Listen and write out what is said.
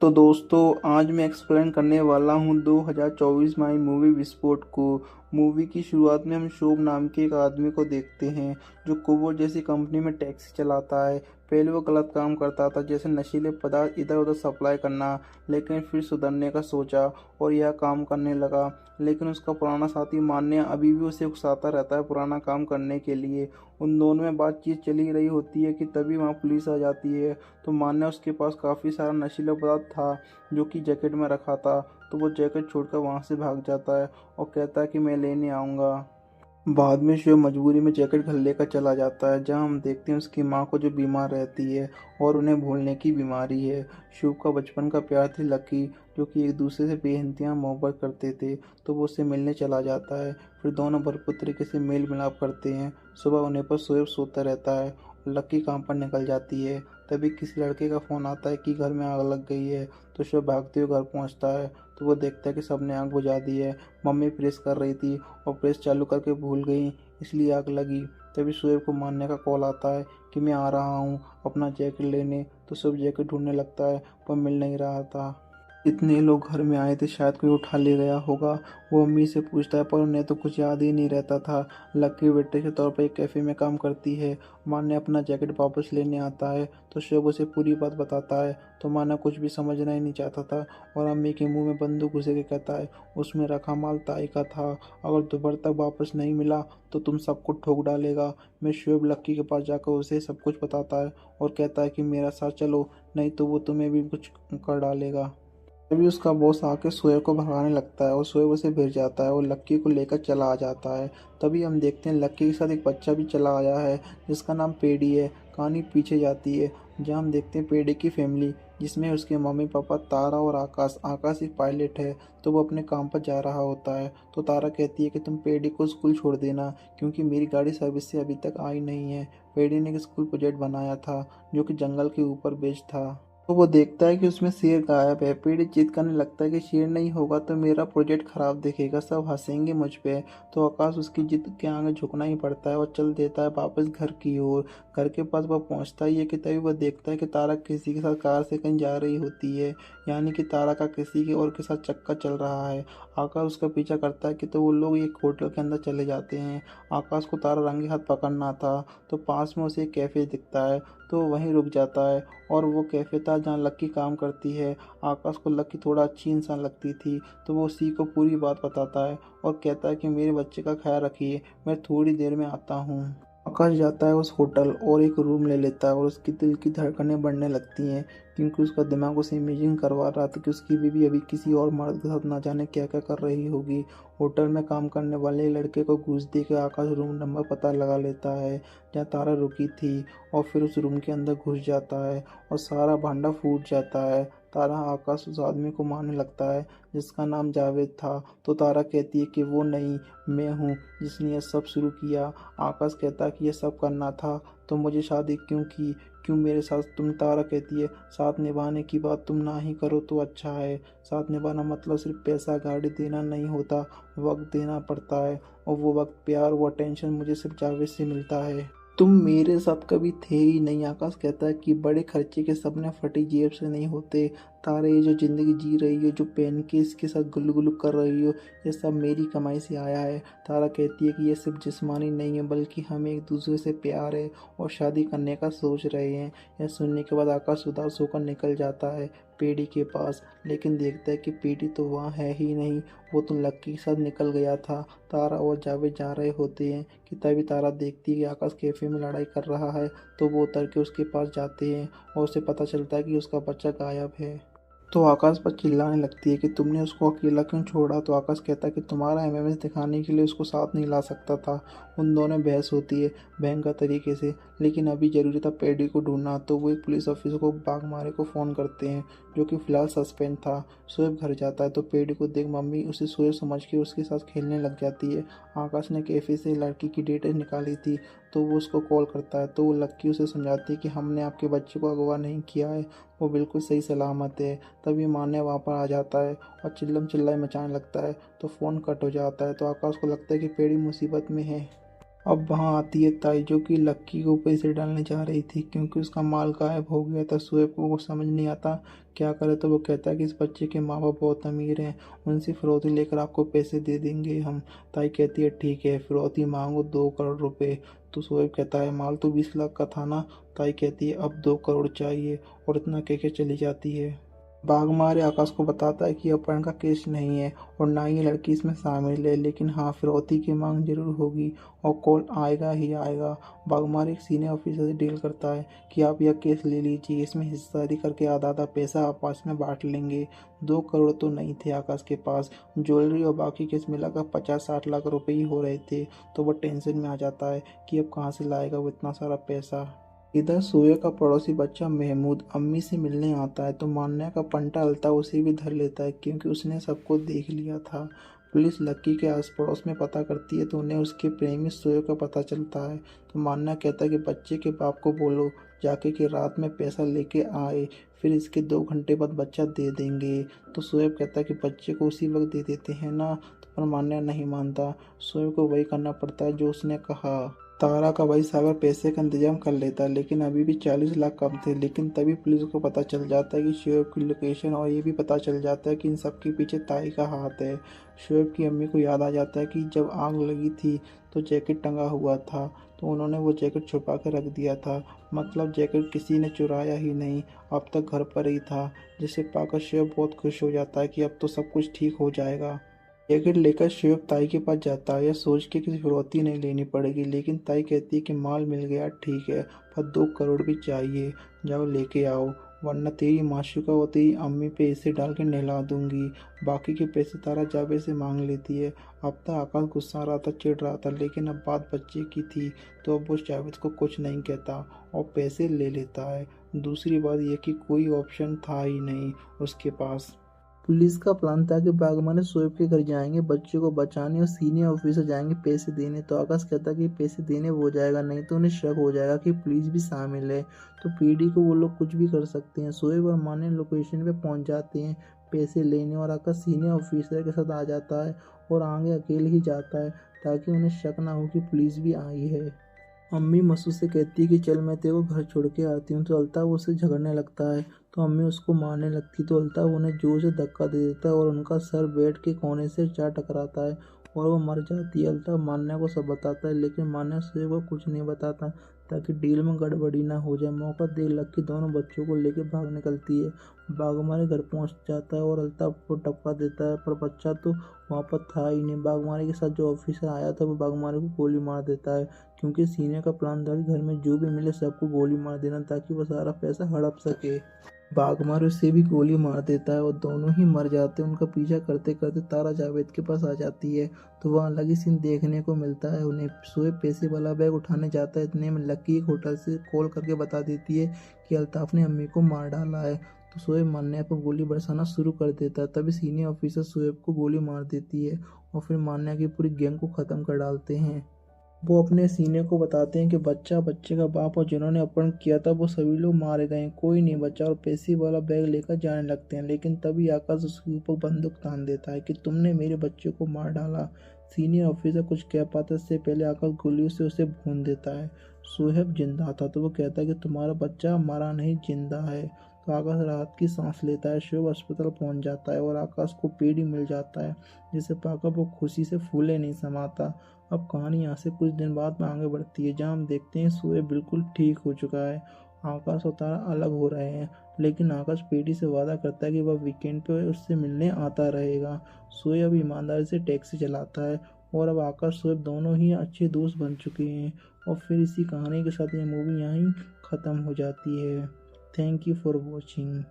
तो दोस्तों आज मैं एक्सप्लेन करने वाला हूँ 2024 माई मूवी विस्फोट को। मूवी की शुरुआत में हम शोभ नाम के एक आदमी को देखते हैं जो कुबोर जैसी कंपनी में टैक्सी चलाता है। पहले वो गलत काम करता था, जैसे नशीले पदार्थ इधर उधर सप्लाई करना, लेकिन फिर सुधरने का सोचा और यह काम करने लगा। लेकिन उसका पुराना साथी मान्य अभी भी उसे उकसाता रहता है पुराना काम करने के लिए। उन दोनों में बातचीत चली रही होती है कि तभी वहाँ पुलिस आ जाती है। तो मान्य उसके पास काफ़ी सारा नशीला पदार्थ था जो कि जैकेट में रखा था। तो वो जैकेट छोड़कर वहाँ से भाग जाता है और कहता है कि मैं लेने आऊँगा। बाद में शिव मजबूरी में जैकेट घर लेकर चला जाता है, जहाँ हम देखते हैं उसकी माँ को जो बीमार रहती है और उन्हें भूलने की बीमारी है। शिव का बचपन का प्यार थी लकी, जो कि एक दूसरे से बेइंतहा मोहब्बत करते थे। तो वो उससे मिलने चला जाता है। फिर दोनों भरपूर तरीके से मेल मिलाप करते हैं। सुबह होने पर शोएब सोता रहता है और लकी काम पर निकल जाती है। तभी किसी लड़के का फ़ोन आता है कि घर में आग लग गई है। तो शिव भागते हुए घर पहुंचता है तो वो देखता है कि सबने आग बुझा दी है। मम्मी प्रेस कर रही थी और प्रेस चालू करके भूल गई, इसलिए आग लगी। तभी शोएब को मारने का कॉल आता है कि मैं आ रहा हूँ अपना जैकेट लेने। तो शोएब जैकेट ढूंढने लगता है पर मिल नहीं रहा था। इतने लोग घर में आए थे, शायद कोई उठा ले गया होगा। वो अम्मी से पूछता है पर उन्हें तो कुछ याद ही नहीं रहता था। लकी बेटे के तौर पर एक कैफ़े में काम करती है। मान्य अपना जैकेट वापस लेने आता है तो शोएब उसे पूरी बात बताता है। तो मान्य कुछ भी समझना ही नहीं चाहता था और अम्मी के मुंह में बंदूक घुसे के कहता है उसमें रखा माल ताई का था, अगर दोपहर तक वापस नहीं मिला तो तुम सबको ठोक डालेगा। मैं शोएब लक्की के पास जाकर उसे सब कुछ बताता है और कहता है कि मेरा साथ चलो, नहीं तो वो तुम्हें भी कुछ कर डालेगा। तभी उसका बॉस आके शोएब को भगाने लगता है और शोएब उसे भिड़ जाता है और लक्की को लेकर चला आ जाता है। तभी हम देखते हैं लक्की के साथ एक बच्चा भी चला आया है जिसका नाम पेडी है। कहानी पीछे जाती है जहाँ हम देखते हैं पेडी की फैमिली, जिसमें उसके मम्मी पापा तारा और आकाश। आकाश एक पायलट है तो वो अपने काम पर जा रहा होता है। तो तारा कहती है कि तुम पेडी को स्कूल छोड़ देना क्योंकि मेरी गाड़ी सर्विस से अभी तक आई नहीं है। पेडी ने एक स्कूल प्रोजेक्ट बनाया था जो कि जंगल के ऊपर बेस्ड था। तो वो देखता है कि उसमें शेर गायब है। पेड़ जिद करने लगता है कि शेर नहीं होगा तो मेरा प्रोजेक्ट खराब दिखेगा, सब हंसेंगे मुझ पे। तो आकाश उसकी जिद के आगे झुकना ही पड़ता है और चल देता है वापस घर की ओर। घर के पास वह पहुंचता ही है कि तभी वह देखता है कि तारा किसी के साथ कार से कहीं जा रही होती है, यानी कि तारा का किसी के और के साथ चक्कर चल रहा है। आकाश उसका पीछा करता है कि तो वो लोग एक होटल के अंदर चले जाते हैं। आकाश को तारा रंगे हाथ पकड़ना था तो पास में उसे एक कैफ़े दिखता है तो वहीं रुक जाता है और वो कैफ़े था जहाँ लक्की काम करती है। आकाश को लक्की थोड़ा अच्छी इंसान लगती थी तो वो उसी को पूरी बात बताता है और कहता है कि मेरे बच्चे का ख्याल रखिए, मैं थोड़ी देर में आता हूँ। आकाश जाता है उस होटल और एक रूम ले लेता है और उसकी दिल की धड़कनें बढ़ने लगती हैं क्योंकि उसका दिमाग उसे इमेजिन करवा रहा था कि उसकी बीवी अभी किसी और मर्द के साथ ना जाने क्या क्या कर रही होगी। होटल में काम करने वाले लड़के को घूस दे के आकाश रूम नंबर पता लगा लेता है जहाँ तारा रुकी थी और फिर उस रूम के अंदर घुस जाता है और सारा भांडा फूट जाता है। तारा आकाश उस आदमी को मारने लगता है जिसका नाम जावेद था। तो तारा कहती है कि वो नहीं, मैं हूँ जिसने ये सब शुरू किया। आकाश कहता है कि ये सब करना था तो मुझे शादी क्यों की, क्यों मेरे साथ। तुम तारा कहती है साथ निभाने की बात तुम ना ही करो तो अच्छा है। साथ निभाना मतलब सिर्फ पैसा गाड़ी देना नहीं होता, वक्त देना पड़ता है और वो वक्त प्यार वो अटेंशन मुझे सिर्फ जावेद से मिलता है। तुम मेरे साथ कभी थे ही नहीं। आकाश कहता है कि बड़े खर्चे के सपने फटी जेब से नहीं होते। तारा ये जो ज़िंदगी जी रही हो, जो पहन के इसके साथ गुल्लू गुल्लू कर रही हो, ये सब मेरी कमाई से आया है। तारा कहती है कि ये सिर्फ जिस्मानी नहीं है बल्कि हमें एक दूसरे से प्यार है और शादी करने का सोच रहे हैं। यह सुनने के बाद आकाश उदास होकर निकल जाता है पेड़ी के पास, लेकिन देखता है कि पेड़ी तो वहाँ है ही नहीं, वो तो लक्की के साथ निकल गया था। तारा और जावेद जा रहे होते हैं कि तभी तारा देखती है कि आकाश कैफे में लड़ाई कर रहा है। तो वो उतर के उसके पास जाते हैं और उसे पता चलता है कि उसका बच्चा गायब है। तो आकाश पर चिल्लाने लगती है कि तुमने उसको अकेला क्यों छोड़ा। तो आकाश कहता है कि तुम्हारा एमएमएस दिखाने के लिए उसको साथ नहीं ला सकता था। उन दोनों में बहस होती है भयंकर तरीके से, लेकिन अभी जरूरी था पेडी को ढूंढना। तो वो एक पुलिस ऑफिसर को बागमारे को फ़ोन करते हैं जो कि फ़िलहाल सस्पेंड था। शोएब घर जाता है तो पेडी को देख मम्मी उसे शोएब समझ के उसके साथ खेलने लग जाती है। आकाश ने कैफ़े से लड़की की डिटेल निकाली थी तो वो उसको कॉल करता है तो वो लक्की उसे समझाती है कि हमने आपके बच्चे को अगवा नहीं किया है, वो बिल्कुल सही सलामत है। तभी मान्य वहाँ पर आ जाता है और चिल्लम चिल्लाई मचाने लगता है तो फ़ोन कट हो जाता है। तो आकाश को लगता है कि पेड़ी मुसीबत में है। अब वहाँ आती है ताई, जो कि लक्की को पैसे डालने जा रही थी क्योंकि उसका माल गायब हो गया था। शोएब को वो समझ नहीं आता क्या करे, तो वो कहता है कि इस बच्चे के माँ बाप बहुत अमीर हैं, उनसे फिरौती लेकर आपको पैसे दे देंगे हम। ताई कहती है ठीक है, फिरौती मांगो 2 करोड़ रुपए। तो शोएब कहता है माल तो 20 लाख का था ना। ताई कहती है अब 2 करोड़ चाहिए, और इतना कह के चली जाती है। बाघमारे आकाश को बताता है कि अपहरण का केस नहीं है और ना ही ये लड़की इसमें शामिल है, लेकिन हाँ फिरौती की मांग जरूर होगी और कॉल आएगा ही आएगा। बाघमारे एक सीनियर ऑफिसर से डील करता है कि आप यह केस ले लीजिए, इसमें हिस्सेदारी करके आधा आधा पैसा आपस में बांट लेंगे। 2 करोड़ तो नहीं थे आकाश के पास, ज्वेलरी और बाकी केस मिलाकर 50-60 लाख रुपए ही हो रहे थे। तो वह टेंशन में आ जाता है कि अब कहाँ से लाएगा वो इतना सारा पैसा। इधर सोया का पड़ोसी बच्चा महमूद अम्मी से मिलने आता है, तो मान्या का पंटा अल्ताफ उसे भी धर लेता है क्योंकि उसने सबको देख लिया था। पुलिस लक्की के आस पड़ोस में पता करती है तो उन्हें उसके प्रेमी सोया का पता चलता है। तो मान्या कहता है कि बच्चे के बाप को बोलो जाके कि रात में पैसा लेके आए, फिर इसके 2 घंटे बाद बच्चा दे देंगे। तो सोएब कहता है कि बच्चे को उसी वक्त दे देते हैं ना, तो पर मान्या नहीं मानता। सोएब को वही करना पड़ता है जो उसने कहा। तारा का भाई सागर पैसे का इंतजाम कर लेता है, लेकिन अभी भी 40 लाख कम थे। लेकिन तभी पुलिस को पता चल जाता है कि शोएब की लोकेशन, और ये भी पता चल जाता है कि इन सब के पीछे ताई का हाथ है। शोएब की अम्मी को याद आ जाता है कि जब आग लगी थी तो जैकेट टंगा हुआ था, तो उन्होंने वो जैकेट छुपा कर रख दिया था। मतलब जैकेट किसी ने चुराया ही नहीं, अब तक घर पर ही था। जिसे पाकर शोएब बहुत खुश हो जाता है कि अब तो सब कुछ ठीक हो जाएगा। जैकेट लेकर शोएब ताई के पास जाता है, यह सोच के कि फिरौती नहीं लेनी पड़ेगी, लेकिन ताई कहती है कि माल मिल गया ठीक है, पर 2 करोड़ भी चाहिए, जाओ लेके आओ, वरना तेरी माशूका और तेरी अम्मी पे इसे डाल के नहला दूंगी। बाकी के पैसे तारा जावेद से मांग लेती है। अब तक आकाश गुस्सा आ रहा था, चिढ़ रहा था, लेकिन अब बात बच्चे की थी तो अब वो जावेद को कुछ नहीं कहता और पैसे ले लेता है। दूसरी बात यह कि कोई ऑप्शन था ही नहीं उसके पास। पुलिस का प्लान था कि बागमाने शोएब के घर जाएंगे, बच्चे को बचाने, और सीनियर ऑफिसर जाएंगे पैसे देने। तो आकाश कहता कि पैसे देने वो जाएगा, नहीं तो उन्हें शक हो जाएगा कि पुलिस भी शामिल है, तो पीडी को वो लोग कुछ भी कर सकते हैं। शोएब और माने लोकेशन पे पहुंच जाते हैं पैसे लेने, और आकाश सीनियर ऑफिसर के साथ आ जाता है और आगे अकेले ही जाता है ताकि उन्हें शक ना हो कि पुलिस भी आई है। अम्मी मसूद से कहती है कि चल मैं तेरे को घर छोड़ के आती हूँ, तो अल्ताफ उससे झगड़ने लगता है, तो अम्मी उसको मारने लगती, तो अल्ताफ उन्हें जोर से धक्का दे देता है और उनका सर बेड के कोने से जा टकराता है और वो मर जाती है। अल्ताफ मान्या को सब बताता है, लेकिन मान्या शोएब को कुछ नहीं बताता ताकि डील में गड़बड़ी ना हो जाए। मौका देख लक्की दोनों बच्चों को लेकर भाग निकलती है। बागमारे घर पहुंच जाता है और अल्ताफ को टपका देता है, पर बच्चा तो वहाँ पर था ही नहीं। बागमारे के साथ जो ऑफिसर आया था वो बागमारे को गोली मार देता है, क्योंकि सीनियर का प्लान था कि घर में जो भी मिले सबको गोली मार देना ताकि वो सारा पैसा हड़प सके। बाघमार उसे भी गोली मार देता है और दोनों ही मर जाते हैं। उनका पीछा करते करते तारा जावेद के पास आ जाती है, तो वहाँ अलग ही सीन देखने को मिलता है उन्हें। शोएब पैसे वाला बैग उठाने जाता है, इतने में लक्की एक होटल से कॉल करके बता देती है कि अल्ताफ ने अम्मी को मार डाला है। तो शोएब मान्या पर गोली बरसाना शुरू कर देता है, तभी सीनियर ऑफिसर शोएब को गोली मार देती है और फिर मान्या की पूरी गैंग को ख़त्म कर डालते हैं। वो अपने सीनियर को बताते हैं कि बच्चा, बच्चे का बाप और जिन्होंने अपहरण किया था वो सभी लोग मारे गए हैं, कोई नहीं बचा, और पैसे वाला बैग लेकर जाने लगते हैं। लेकिन तभी आकाश उसके ऊपर बंदूक तान देता है कि तुमने मेरे बच्चे को मार डाला। सीनियर ऑफिसर कुछ कह पाता इससे पहले आकाश गोलियों से उसे भून देता है। शोएब जिंदा था तो वो कहता है कि तुम्हारा बच्चा मरा नहीं, जिंदा है। तो आकाश राहत की सांस लेता है। शोएब अस्पताल पहुंच जाता है और आकाश को पीडी मिल जाता है, जिसे पाकर वो खुशी से फूले नहीं समाता। अब कहानी यहाँ से कुछ दिन बाद में आगे बढ़ती है, जहाँ हम देखते हैं शोएब बिल्कुल ठीक हो चुका है। आकाश और तारा अलग हो रहे हैं, लेकिन आकाश पीडी से वादा करता है कि वह वीकेंड पे उससे मिलने आता रहेगा। शोएब अब ईमानदारी से टैक्सी चलाता है और अब आकाश शोएब दोनों ही अच्छे दोस्त बन चुके हैं। और फिर इसी कहानी के साथ ये मूवी यहाँ ही ख़त्म हो जाती है। Thank you for watching.